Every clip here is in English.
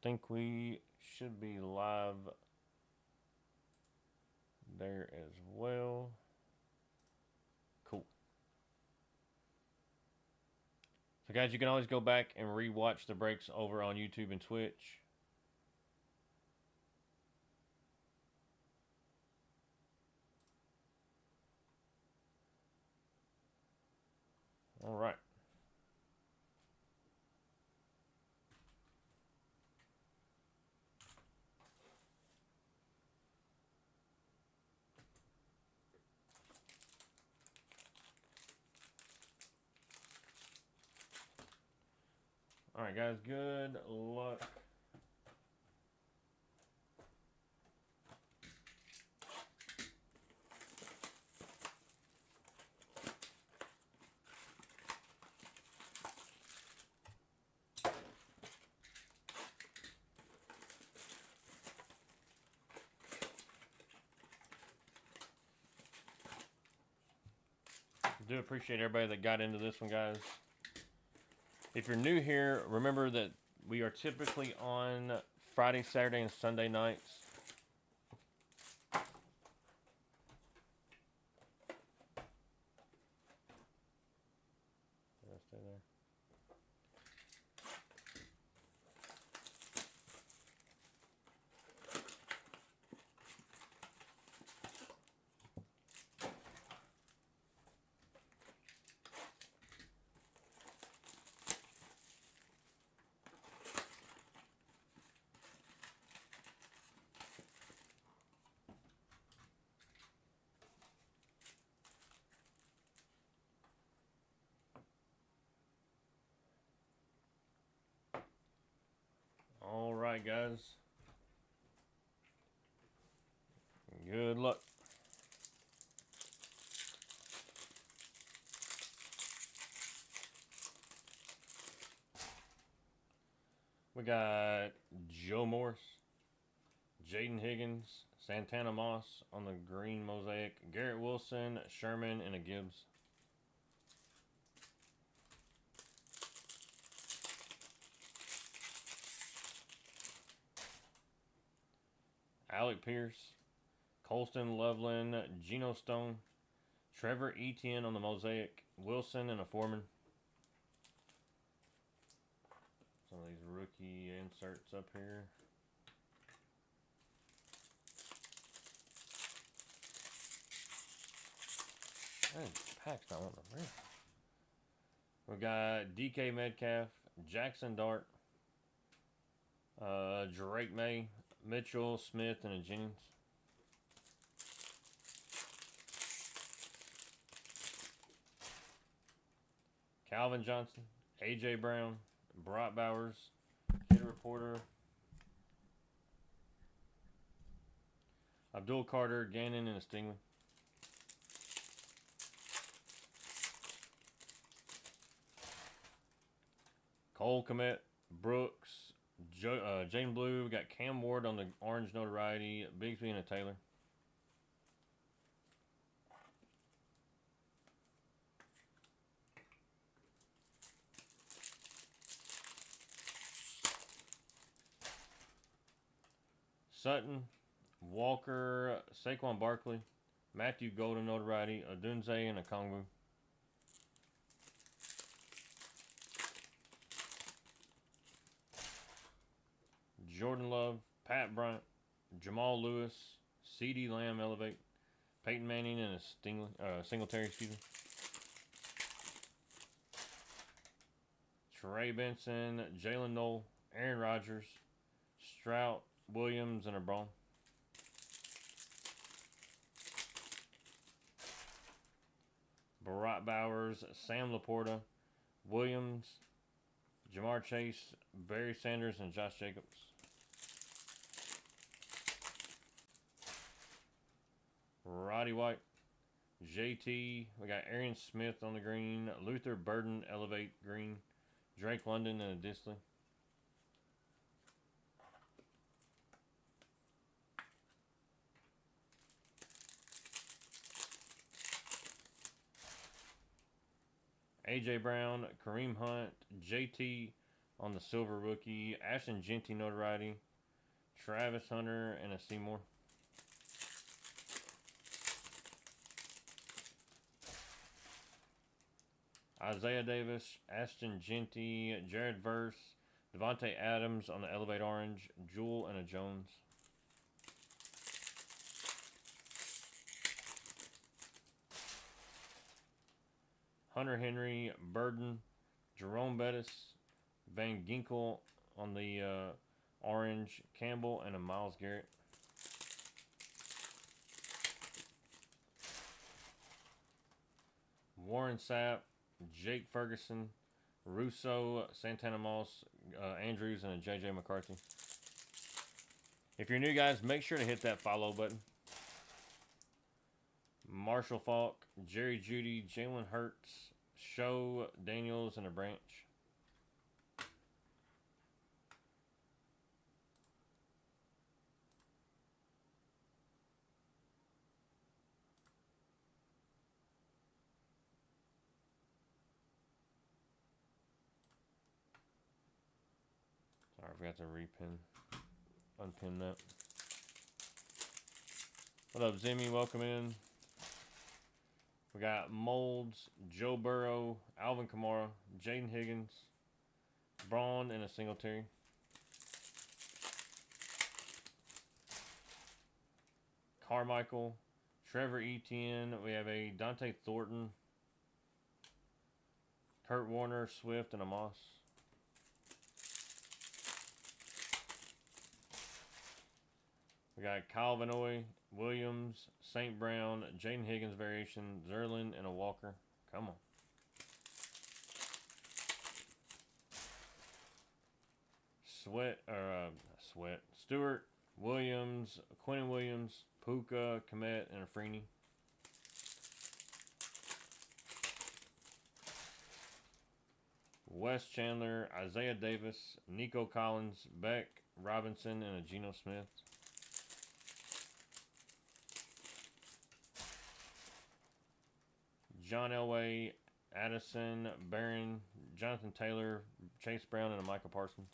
think we should be live there as well. Cool. So guys, you can always go back and rewatch the breaks over on YouTube and Twitch. All right. All right, guys. Good luck. Do appreciate everybody that got into this one, guys. If you're new here, remember that we are typically on Friday, Saturday, and Sunday nights. Did I stay there? All right, guys. Good luck. We got Joe Morris, Jaden Higgins, Santana Moss on the green mosaic, Garrett Wilson, Sherman, and a Gibbs. Alec Pierce, Colston Loveland, Geno Stone, Trevor Etienne on the mosaic, Wilson, and a Foreman. Some of these rookie inserts up here. Hey, pack's not wanting to rip. We got DK Metcalf, Jackson Dart, Drake May, Mitchell Smith, and a Jennings. Calvin Johnson, AJ Brown, Brock Bowers, Kid Reporter, Abdul Carter, Gannon, and a Stingley. Cole Kmet, Brooks, Jane Blue. We got Cam Ward on the orange notoriety, Bigsby, and a Taylor. Sutton, Walker, Saquon Barkley, Matthew Golden notoriety, Odunze, and a Kongwu. Jordan Love, Pat Bryant, Jamal Lewis, C.D. Lamb elevate, Peyton Manning, and a Singletary, excuse me. Trey Benson, Jalen Knoll, Aaron Rodgers, Strout, Williams, and a Braun. Barack Bowers, Sam Laporta, Williams, Jamar Chase, Barry Sanders, and Josh Jacobs. Roddy White, JT. We got Arian Smith on the green, Luther Burden, elevate green, Drake London, and a Disley. AJ Brown, Kareem Hunt, JT on the silver rookie. Ashton Genty notoriety. Travis Hunter and a Seymour. Isaiah Davis, Ashton Genty, Jared Verse, Devontae Adams on the Elevate Orange, Jewel and a Jones. Hunter Henry, Burden, Jerome Bettis, Van Ginkel on the orange, Campbell and a Myles Garrett. Warren Sapp, Jake Ferguson, Russo, Santana Moss, Andrews, and a JJ McCarthy. If you're new, guys, make sure to hit that follow button. Marshall Faulk, Jerry Jeudy, Jalen Hurts, Show Daniels, and a Branch. Sorry, I forgot to unpin that. What up, Zimmy? Welcome in. We got Molds, Joe Burrow, Alvin Kamara, Jaden Higgins, Braun, and a Singletary. Carmichael, Trevor Etienne. We have a Dante Thornton, Kurt Warner, Swift, and a Moss. We got Kyle Vanoy, Williams, St. Brown, Jaden Higgins variation, Zerlin, and a Walker. Come on. Stewart, Williams, Quentin Williams, Puka, Komet, and a Freeney. Wes Chandler, Isaiah Davis, Nico Collins, Beck, Robinson, and a Geno Smith. John Elway, Addison, Barron, Jonathan Taylor, Chase Brown, and a Michael Parsons.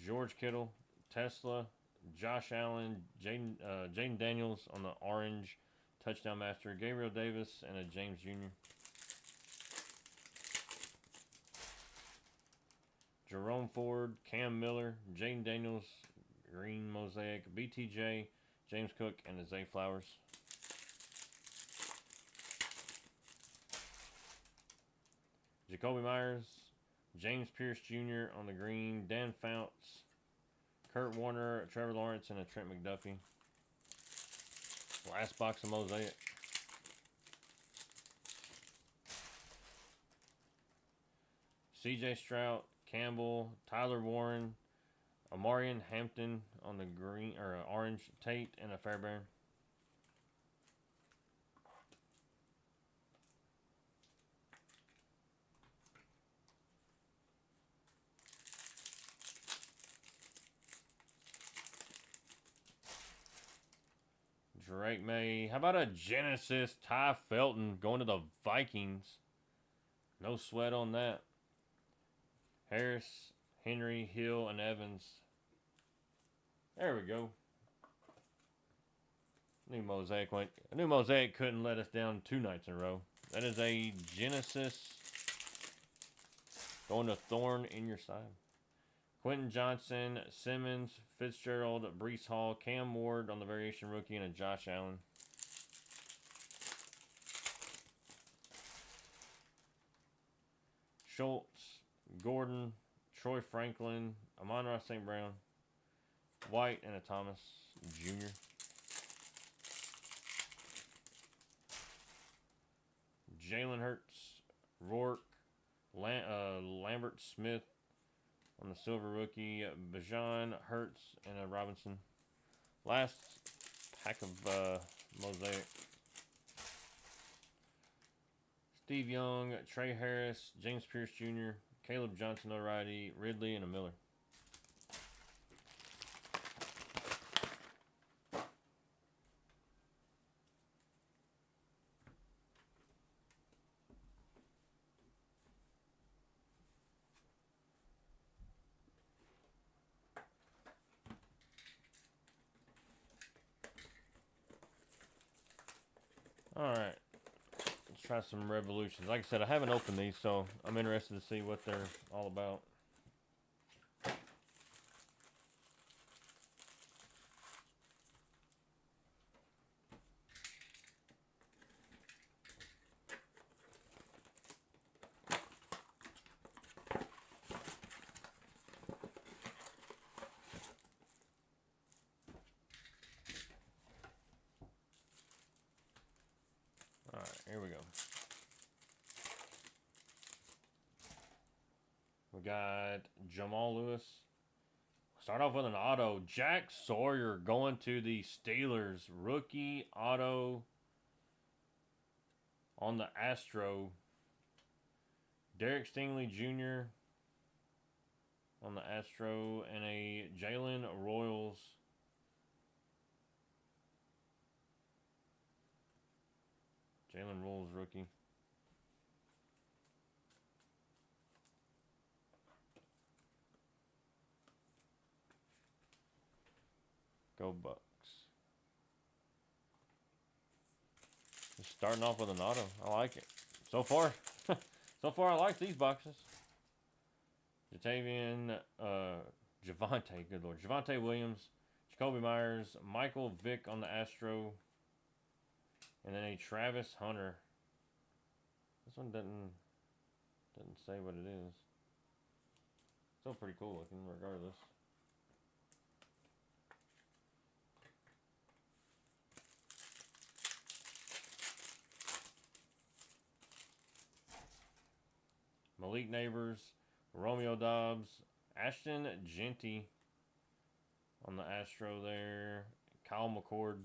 George Kittle, Tesla, Josh Allen, Jaden Daniels on the orange, touchdown master, Gabriel Davis, and a James Jr. Jerome Ford, Cam Miller, Jaden Daniels, green mosaic, BTJ, James Cook, and a Zay Flowers. Jacoby Myers, James Pierce Jr. on the green, Dan Founts, Kurt Warner, Trevor Lawrence, and a Trent McDuffie. Last box of mosaic. CJ Stroud, Campbell, Tyler Warren, Amarian Hampton on the green or orange, Tate, and a Fairbairn. Drake May. How about a Genesis Ty Felton going to the Vikings? No sweat on that. Harris, Henry, Hill, and Evans. There we go. New mosaic couldn't let us down 2 nights in a row. That is a Genesis going to Thorn in your side. Quentin Johnson, Simmons, Fitzgerald, Brees Hall, Cam Ward on the variation rookie, and a Josh Allen. Schultz, Gordon, Troy Franklin, Amon-Ra St. Brown, White, and a Thomas Jr. Jalen Hurts, Rourke, Lambert Smith on the silver rookie, Bajan, Hurts, and a Robinson. Last pack of mosaic. Steve Young, Trey Harris, James Pierce Jr., Caleb Johnson notoriety, Ridley, and a Miller. Try some Revolutions. Like I said, I haven't opened these, so I'm interested to see what they're all about. Alright, here we go. We got Jamal Lewis. Start off with an auto. Jack Sawyer going to the Steelers. Rookie auto on the Astro. Derek Stingley Jr. on the Astro. And a Jalen Royals. Jalen Royals rookie. Go Bucks. Just starting off with an auto. I like it. So far, so far I like these boxes. Jatavian, Javonte, good lord. Javonte Williams, Jacoby Myers, Michael Vick on the Astro, and then a Travis Hunter. This one doesn't say what it is. Still pretty cool looking regardless. Malik Neighbors, Romeo Dobbs, Ashton Genty on the Astro there, Kyle McCord.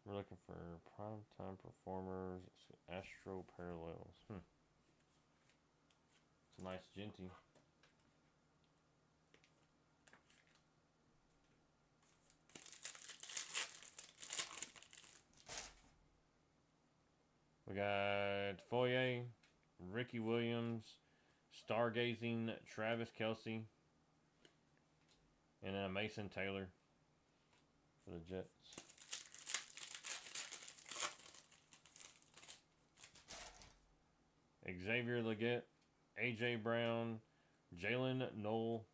We're looking for primetime performers, Astro Parallels. It's a nice Genty. We got Foye, Ricky Williams, Stargazing, Travis Kelce, and then Mason Taylor for the Jets. Xavier Leggett, A.J. Brown, Jalen Knoll,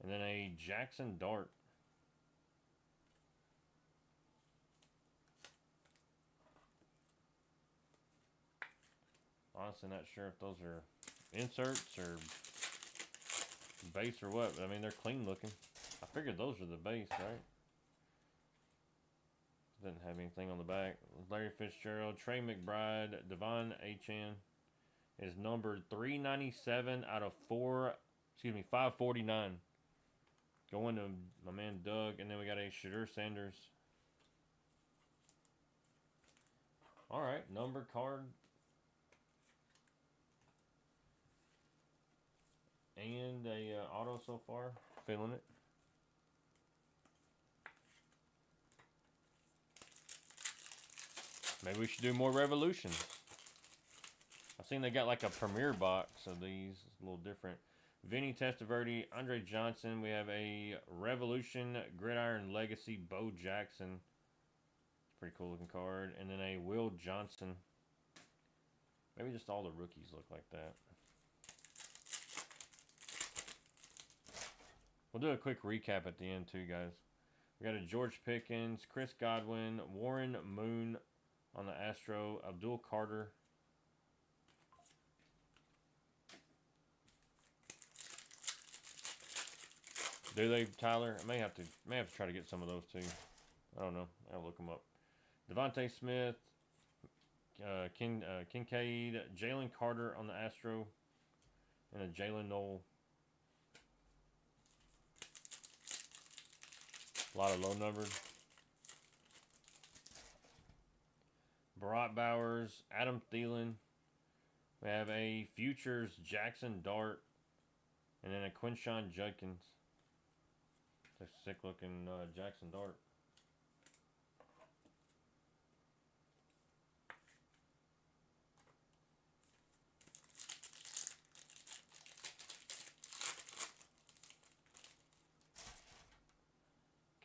and then a Jackson Dart. Honestly, not sure if those are inserts or base or what, but I mean, they're clean looking. I figured those are the base, right? Doesn't have anything on the back. Larry Fitzgerald, Trey McBride, Devon Achane is numbered 397 out of 549. Going to my man Doug, and then we got a Shadur Sanders. All right, number card. And a auto so far. Feeling it. Maybe we should do more Revolutions. I've seen they got like a premiere box of these. It's a little different. Vinny Testaverde, Andre Johnson. We have a Revolution Gridiron Legacy Bo Jackson. Pretty cool looking card. And then a Will Johnson. Maybe just all the rookies look like that. We'll do a quick recap at the end too, guys. We got a George Pickens, Chris Godwin, Warren Moon on the Astro, Abdul Carter. Do they, Tyler? I may have to try to get some of those too. I don't know. I'll look them up. Devontae Smith, Kincaid, Jalen Carter on the Astro, and a Jalen Knoll. A lot of low numbered. Barack Bowers, Adam Thielen. We have a Futures Jackson Dart, and then a Quinshon Judkins. It's a sick looking Jackson Dart.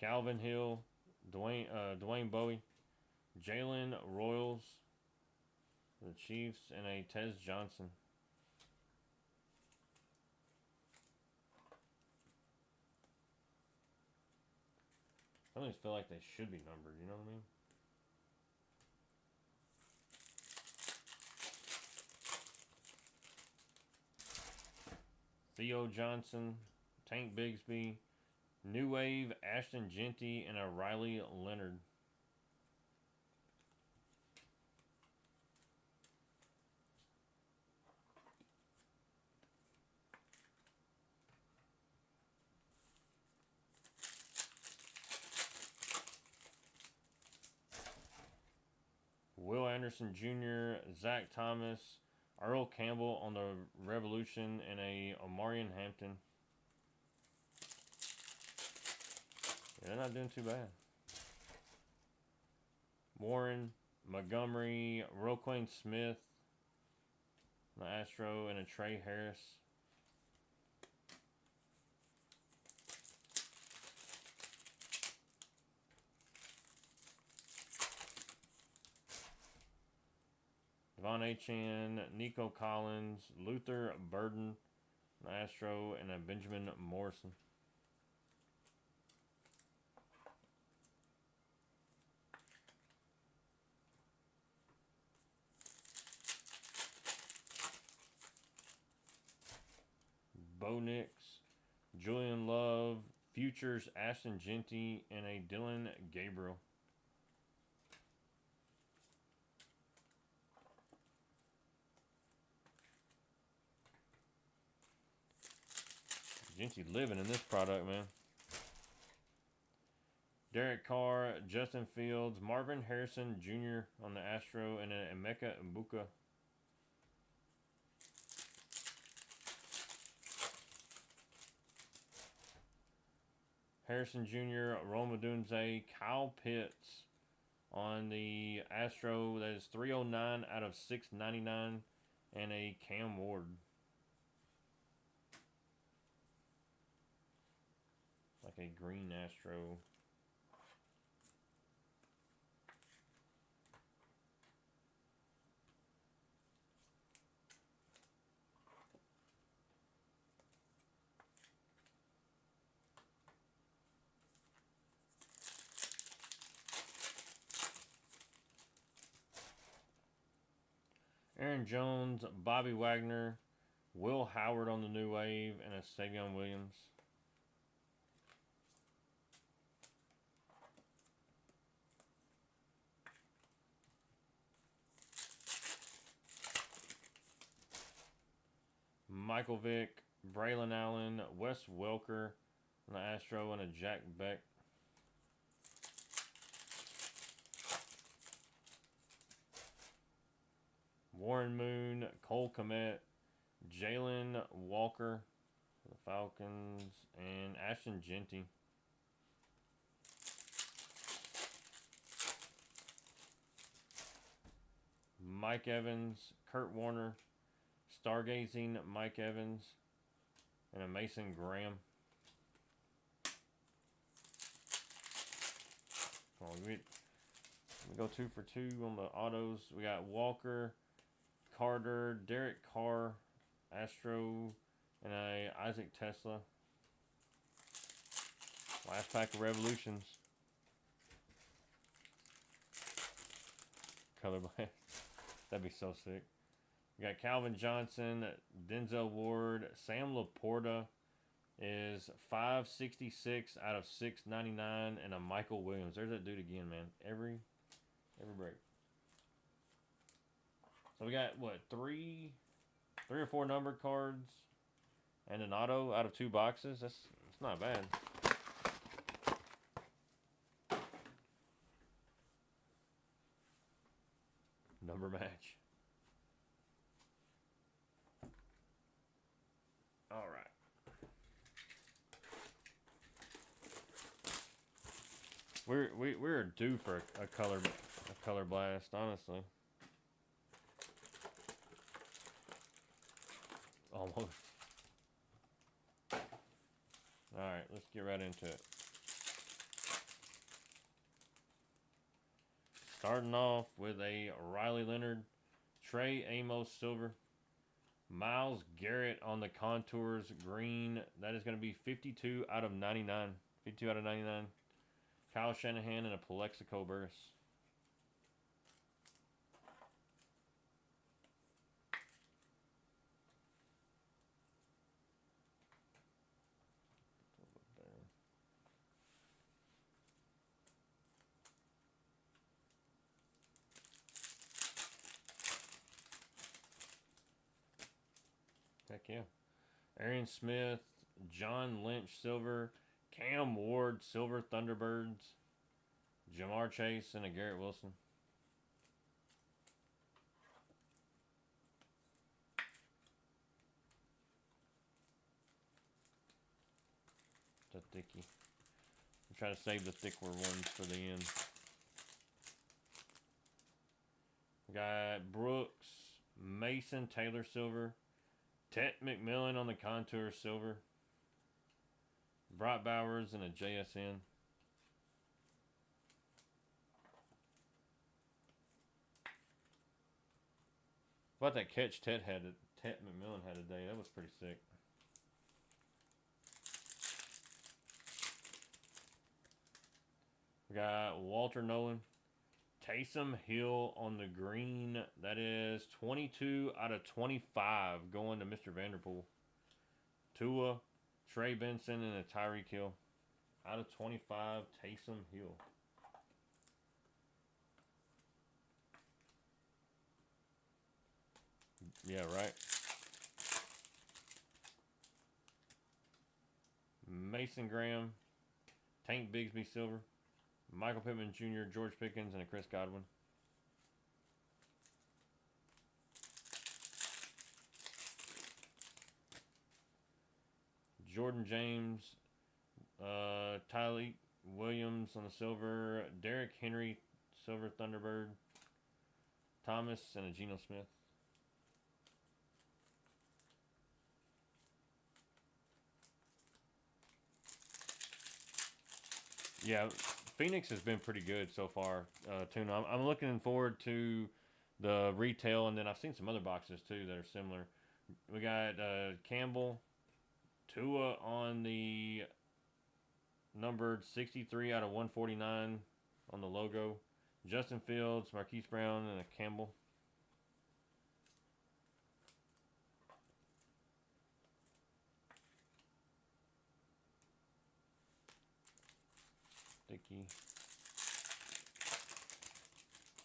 Calvin Hill, Dwayne Bowie, Jalen Royals, the Chiefs, and a Tez Johnson. I always feel like they should be numbered, you know what I mean? Theo Johnson, Tank Bigsby, New Wave, Ashton Genty, and a Riley Leonard. Will Anderson Jr., Zach Thomas, Earl Campbell on the Revolution, and a Omarion Hampton. Yeah, they're not doing too bad. Warren, Montgomery, Roquan Smith, the Astro, and a Trey Harris. Devon Achane, Nico Collins, Luther Burden, the Astro, and a Benjamin Morrison. Bo Nix, Julian Love, Futures, Ashton Genty, and a Dylan Gabriel. Genty living in this product, man. Derek Carr, Justin Fields, Marvin Harrison Jr. on the Astro, and a Emeka Mbuka. Harrison Jr., Rome Odunze, Kyle Pitts on the Astro. That is 309 out of 699, and a Cam Ward. Like a green Astro. Aaron Jones, Bobby Wagner, Will Howard on the New Wave, and a Savion Williams. Michael Vick, Braylon Allen, Wes Welker on the Astro, and a Jack Beck. Warren Moon, Cole Kmet, Jalen Walker for the Falcons, and Ashton Genty. Mike Evans, Kurt Warner, Stargazing Mike Evans, and a Mason Graham. Come on, we go 2 for 2 on the autos. We got Walker, Carter, Derek Carr, Astro, and a Isaac Tesla. Last pack of Revolutions. Color blast. That'd be so sick. We got Calvin Johnson, Denzel Ward, Sam Laporta is 566 out of 699, and a Michael Williams. There's that dude again, man. Every break. So we got what, three or four numbered cards and an auto out of 2 boxes. That's not bad. Number match. All right. We're due for a color blast, honestly. Almost. All right, let's get right into it. Starting off with a Riley Leonard, Trey Amos silver, Miles Garrett on the contours green. That is going to be 52 out of 99. 52 out of 99. Kyle Shanahan and a Plexico Burris. Heck yeah. Arian Smith, John Lynch silver, Cam Ward silver Thunderbirds, Jamar Chase and a Garrett Wilson. It's a thickie. I'm trying to save the thicker ones for the end. We got Brooks, Mason Taylor silver, Tet McMillan on the contour silver, Brock Bowers and a JSN. What about that catch Tet McMillan had today? That was pretty sick. We got Walter Nolan, Taysom Hill on the green. That is 22 out of 25 going to Mr. Vanderpool. Tua, Trey Benson, and a Tyreek Hill. Out of 25, Taysom Hill. Yeah, right. Mason Graham, Tank Bigsby silver, Michael Pittman Jr., George Pickens, and a Chris Godwin. Jordan James, Tyleek Williams on the silver, Derrick Henry silver Thunderbird, Thomas, and a Geno Smith. Yeah, Phoenix has been pretty good so far. Tuna. I'm looking forward to the retail, and then I've seen some other boxes too that are similar. We got Campbell, Tua on the numbered 63 out of 149 on the logo. Justin Fields, Marquise Brown, and a Campbell. Sticky.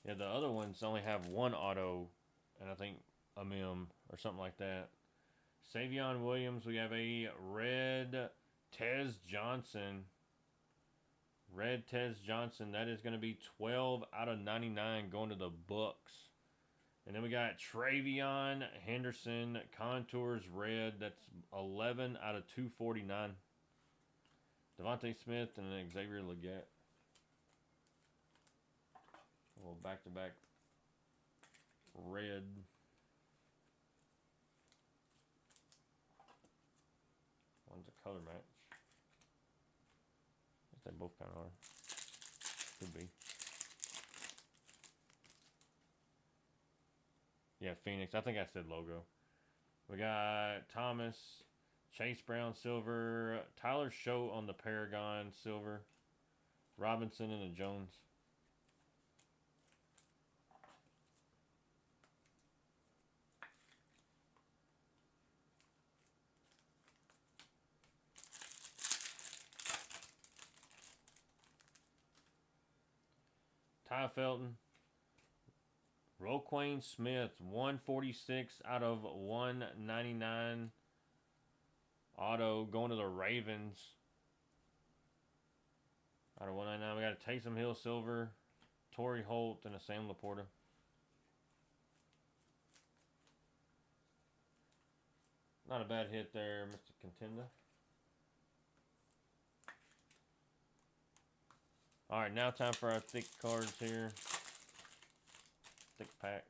Yeah, the other ones only have one auto, and I think a mem or something like that. Savion Williams, we have a red Tez Johnson. Red Tez Johnson, that is going to be 12 out of 99 going to the Bucks. And then we got Travion Henderson, Contours Red, that's 11 out of 249. Devontae Smith and Xavier Legette. A little back-to-back red. One's a color match. I guess they both kind of are. Could be. Yeah, Phoenix. I think I said logo. We got Thomas, Chase Brown silver, Tyler Show on the Paragon silver, Robinson and a Jones. Ty Felton, Roquan Smith, 146 out of 199. Auto going to the Ravens. Out of 199, we got a Taysom Hill silver, Torrey Holt, and a Sam Laporta. Not a bad hit there, Mr. Contender. Alright, now time for our thick cards here. Thick packs.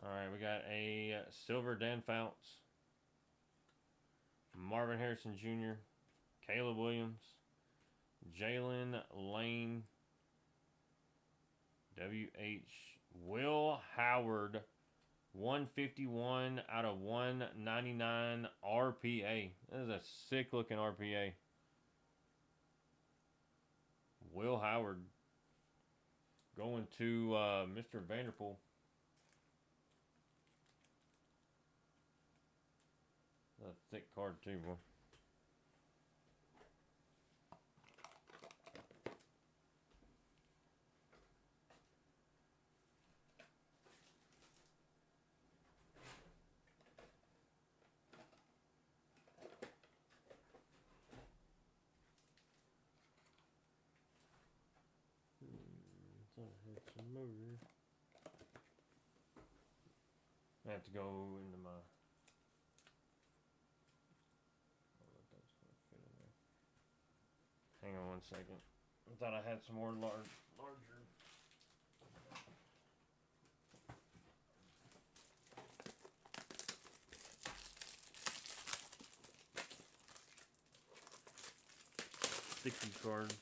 Alright, we got a silver Dan Fouts, Marvin Harrison Jr., Caleb Williams, Jalen Lane. WH. Will Howard. 151 out of 199 RPA. That is a sick looking RPA. Will Howard going to Mr. Vanderpool. A thick card too, bro. I have to go into my. Hang on one second. I thought I had some more larger. Sticky cards.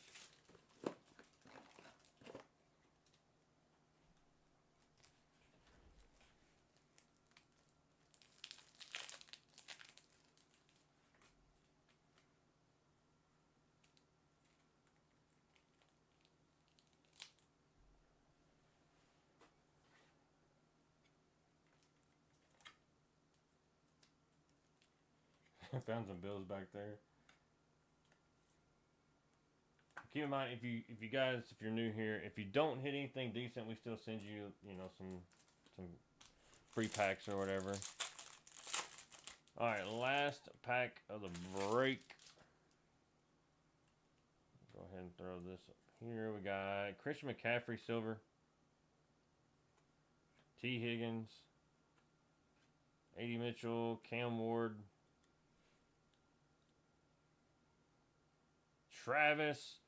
I found some bills back there. Keep in mind, if you guys, if you're new here, if you don't hit anything decent, we still send you, some free packs or whatever. All right, last pack of the break. Go ahead and throw this up here. We got Christian McCaffrey, silver. T. Higgins. A.D. Mitchell, Cam Ward. Travis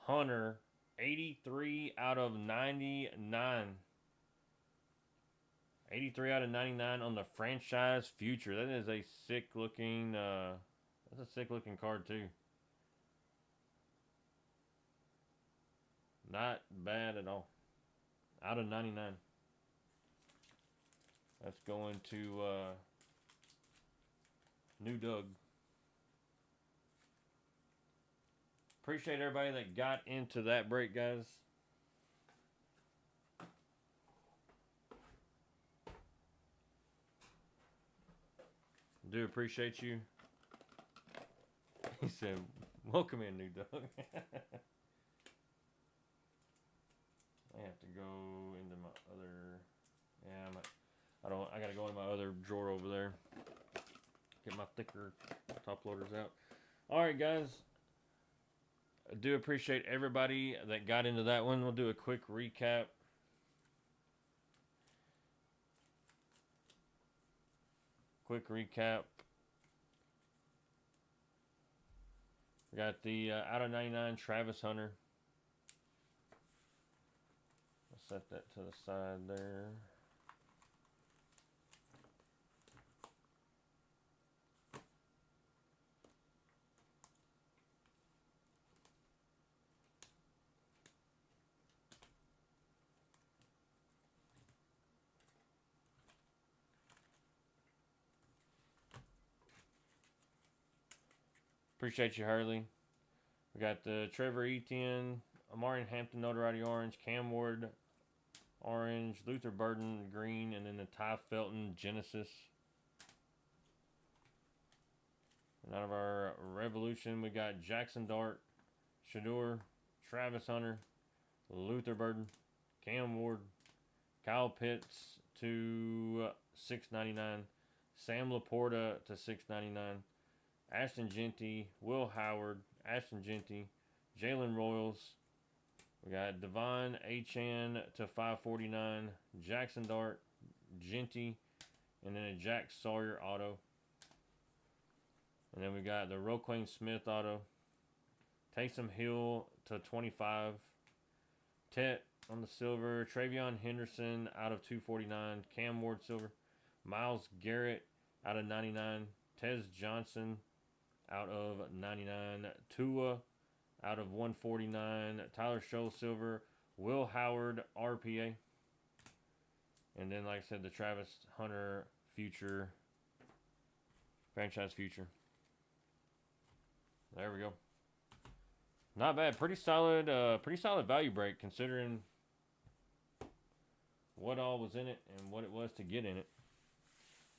Hunter, 83 out of 99. 83 out of 99 on the franchise future. That is a sick looking, that's a sick looking card too. Not bad at all. Out of 99. That's going to New Doug. Appreciate everybody that got into that break, guys. Do appreciate you. He said, welcome in, New Doug. I have to go into my other. Yeah, I gotta go in my other drawer over there. Get my thicker top loaders out. Alright, guys. I do appreciate everybody that got into that one. We'll do a quick recap. We got the out of 99 Travis Hunter. I'll set that to the side there. Appreciate you, Hurley. We got the Trevor Etienne, Amari Hampton Notoriety Orange, Cam Ward Orange, Luther Burden Green, and then the Ty Felton Genesis. And out of our Revolution, we got Jackson Dart, Shador, Travis Hunter, Luther Burden, Cam Ward, Kyle Pitts to 699, Sam Laporta to 699. Ashton Genty, Will Howard, Ashton Genty, Jalen Royals. We got Devon Achan to 549, Jackson Dart, Genty, and then a Jack Sawyer auto. And then we got the Roquan Smith auto. Taysom Hill to 25. Tet on the silver. Travion Henderson out of 249. Cam Ward silver. Myles Garrett out of 99. Tez Johnson out of 99. Tua out of 149. Tyler Show Silver. Will Howard RPA. And then, like I said, the Travis Hunter Future. Franchise Future. There we go. Not bad. Pretty solid value break considering what all was in it and what it was to get in it.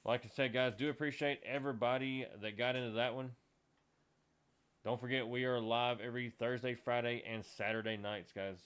Like I said, guys, do appreciate everybody that got into that one. Don't forget, we are live every Thursday, Friday, and Saturday nights, guys.